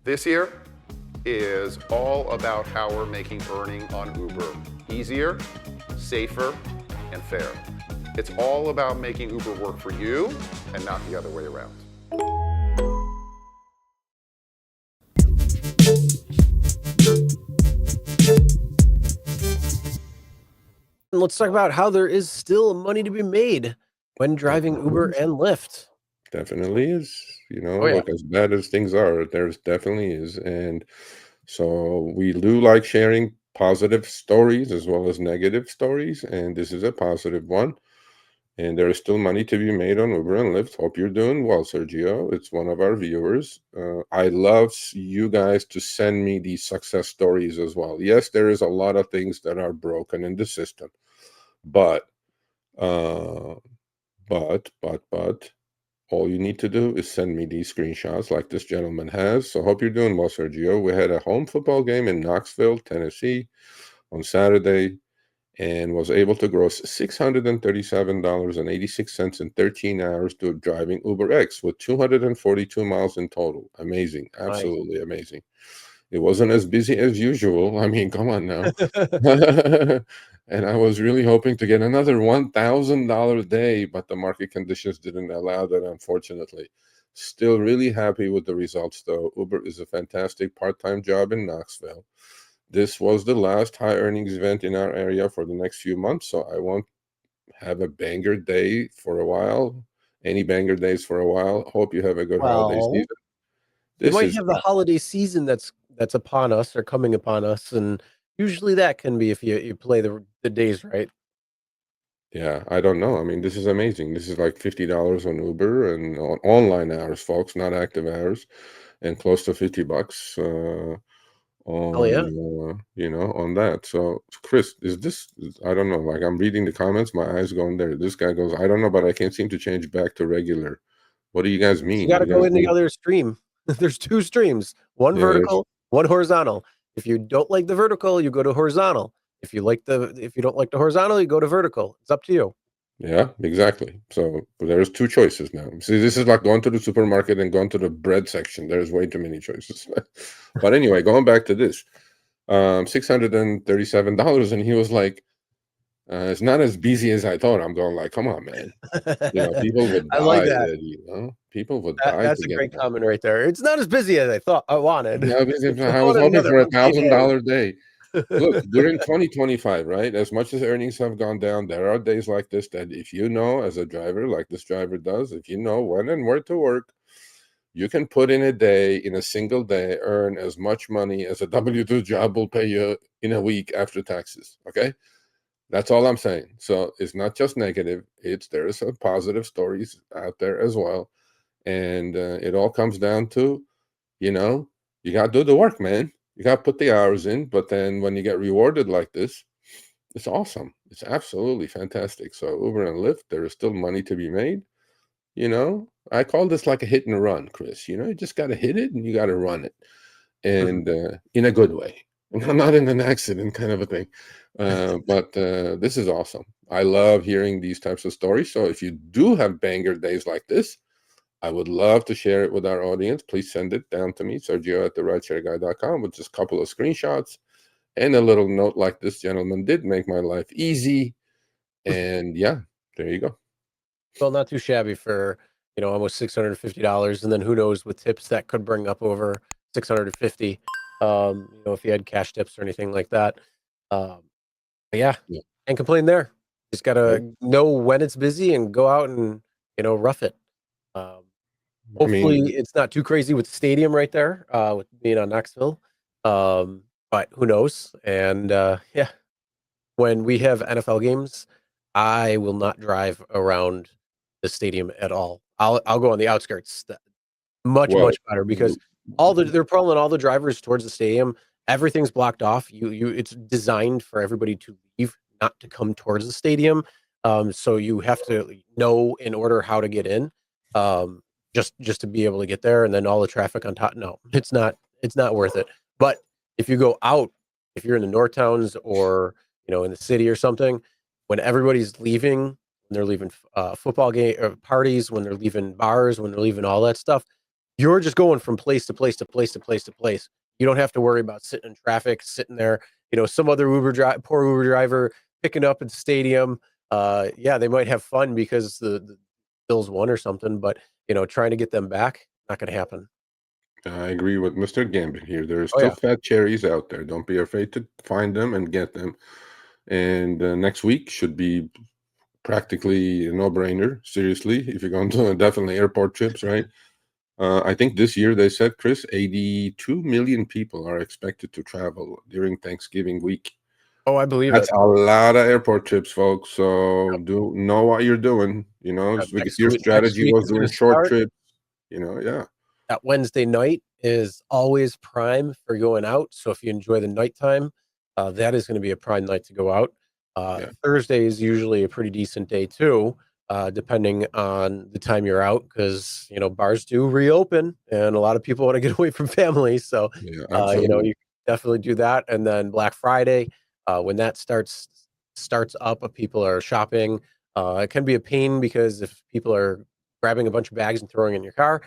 This year is all about how we're making earning on Uber easier, safer, and fair. It's all about making Uber work for you and not the other way around. And let's talk about how there is still money to be made when driving Uber and Lyft. Definitely is. Oh, yeah. Look, as bad as things are, there's definitely is. And so we do like sharing positive stories as well as negative stories. And this is a positive one. And there is still money to be made on Uber and Lyft. Hope you're doing well, Sergio. It's one of our viewers. I love you guys to send me these success stories as well. Yes, there is a lot of things that are broken in the system, but, uh, but, all you need to do is send me these screenshots like this gentleman has. So hope you're doing well, Sergio. We had a home football game in Knoxville, Tennessee on Saturday and was able to gross $637.86 in 13 hours to driving UberX with 242 miles in total. Amazing. Nice. Absolutely amazing. It wasn't as busy as usual. I mean, come on now. And I was really hoping to get another $1,000 day, but the market conditions didn't allow that, unfortunately. Still really happy with the results, though. Uber is a fantastic part-time job in Knoxville. This was the last high earnings event in our area for the next few months, so I won't have a banger day for a while. Any banger days for a while. Hope you have a good holiday Well, season. we This might is have the holiday season that's upon us or coming upon us, and usually that can be if you play the days right. Yeah, I don't know. I mean, this is amazing. This is like $50 on Uber and on online hours, folks, not active hours, and close to $50 Oh, yeah. on that. So, Chris, I don't know, like I'm reading the comments, my eyes going there. This guy goes, I don't know, but I can't seem to change back to regular. What do you guys You mean? gotta You go guys in the mean, other stream. There's 2 streams, one yeah, there's, vertical, one horizontal. If you don't like the vertical, you go to horizontal. If you don't like the horizontal, you go to vertical. It's up to you. yeah, exactly. So there's two choices now. See, this is like going to the supermarket and going to the bread section. There's way too many choices. But anyway, going back to this, $637, and he was like, it's not as busy as I thought. I'm going like, come on, man. People would I like die. that. People would die That's to a get great that. comment right there. It's not as busy as I thought I wanted. No, because I I was wanted hoping another for a unpaid thousand day. dollar day. Look, during 2025, right? As much as earnings have gone down, there are days like this that if you know, as a driver, like this driver does, if you know when and where to work, you can put in a day, in a single day, earn as much money as a W-2 job will pay you in a week after taxes. Okay? That's all I'm saying. So it's not just negative. There's some positive stories out there as well. And it all comes down to, you know, you got to do the work, man. You got to put the hours in. But then when you get rewarded like this, it's awesome. It's absolutely fantastic. So Uber and Lyft, there is still money to be made. I call this like a hit and run, Chris. You just got to hit it and you got to run it, Mhm. and in a good way, not in an accident kind of a thing. But this is awesome. I love hearing these types of stories. So if you do have banger days like this, I would love to share it with our audience. Please send it down to me, Sergio at the rideshareguy.com, with just a couple of screenshots and a little note like this gentleman did. Make my life easy. And yeah, there you go. Well, not too shabby for, almost $650, and then who knows with tips that could bring up over 650, if you had cash tips or anything like that. But yeah, Yeah. can't complain there. Just Nope. gotta know when it's busy and go out and, rough it. Um, I hopefully mean, it's not too crazy with the stadium right there, with being on Knoxville. But who knows? And, yeah, when we have NFL games, I will not drive around the stadium at all. I'll go on the outskirts. Much, well, much better because they're pulling all the drivers towards the stadium. Everything's blocked off. It's designed for everybody to leave, not to come towards the stadium. So you have to know in order how to get in, just to be able to get there, and then all the traffic on top. No, it's not worth it. But if you go out, if you're in the north towns or in the city or something, when everybody's leaving, when they're leaving football game or parties, when they're leaving bars, when they're leaving all that stuff, you're just going from place to place to place to place to place. You don't have to worry about sitting in traffic, sitting there, some other poor Uber driver picking up at the stadium. Yeah, they might have fun because the Bills won or something, but trying to get them back, not going to happen. I agree with Mr. Gambit here. There are Oh still yeah. fat cherries out there. Don't be afraid to find them and get them. And next week should be practically a no-brainer. Seriously, if you're going to definitely airport trips, right? I think this year they said, Chris, 82 million people are expected to travel during Thanksgiving week. Oh, I believe That's it. a lot of airport trips, folks. So Yep. do know what you're doing. If your Next strategy week was is going doing to short start. trips, yeah. That Wednesday night is always prime for going out. So if you enjoy the nighttime, that is going to be a prime night to go out. Yeah. Thursday is usually a pretty decent day too, depending on the time you're out, because bars do reopen and a lot of people want to get away from family. So Yeah, absolutely. you definitely do that. And then Black Friday, when that starts up, people are shopping. It can be a pain because if people are grabbing a bunch of bags and throwing in your car,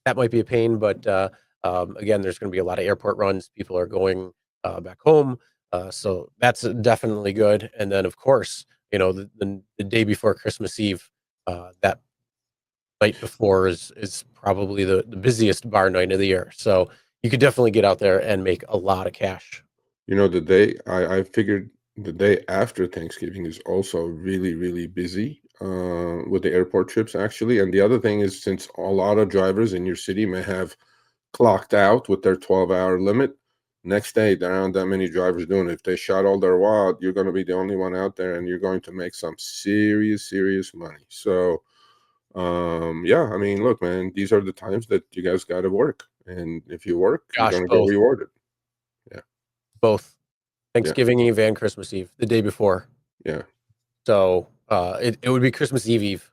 that might be a pain, but again, there's going to be a lot of airport runs. People are going back home, so that's definitely good. And then, of course, the day before Christmas Eve, that night before is probably the busiest bar night of the year. So you could definitely get out there and make a lot of cash. The day I figured the day after Thanksgiving is also really, really busy with the airport trips, actually. And the other thing is, since a lot of drivers in your city may have clocked out with their 12-hour limit, next day there aren't that many drivers doing it. If they shot all their wad, you're going to be the only one out there, and you're going to make some serious, serious money. So, yeah, I mean, look, man, these are the times that you guys got to work. And if you work, you're Gosh, going to get both, rewarded. both Yeah. Thanksgiving Eve and Christmas Eve, the day before. Yeah. So it would be Christmas Eve.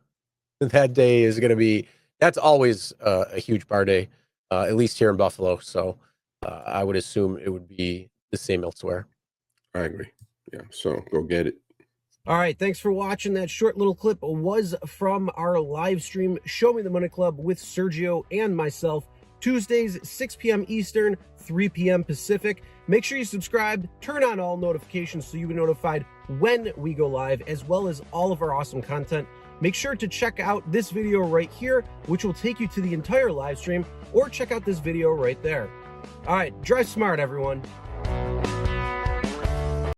That day is going to be, that's always a huge bar day, at least here in Buffalo. So I would assume it would be the same elsewhere. I agree. Yeah. So go get it. All right, thanks for watching. That short little clip was from our live stream, Show Me the Money Club with Sergio and myself, Tuesdays, 6 p.m. Eastern, 3 p.m. Pacific. Make sure you subscribe, turn on all notifications so you'll be notified when we go live, as well as all of our awesome content. Make sure to check out this video right here, which will take you to the entire live stream, or check out this video right there. All right, drive smart, everyone.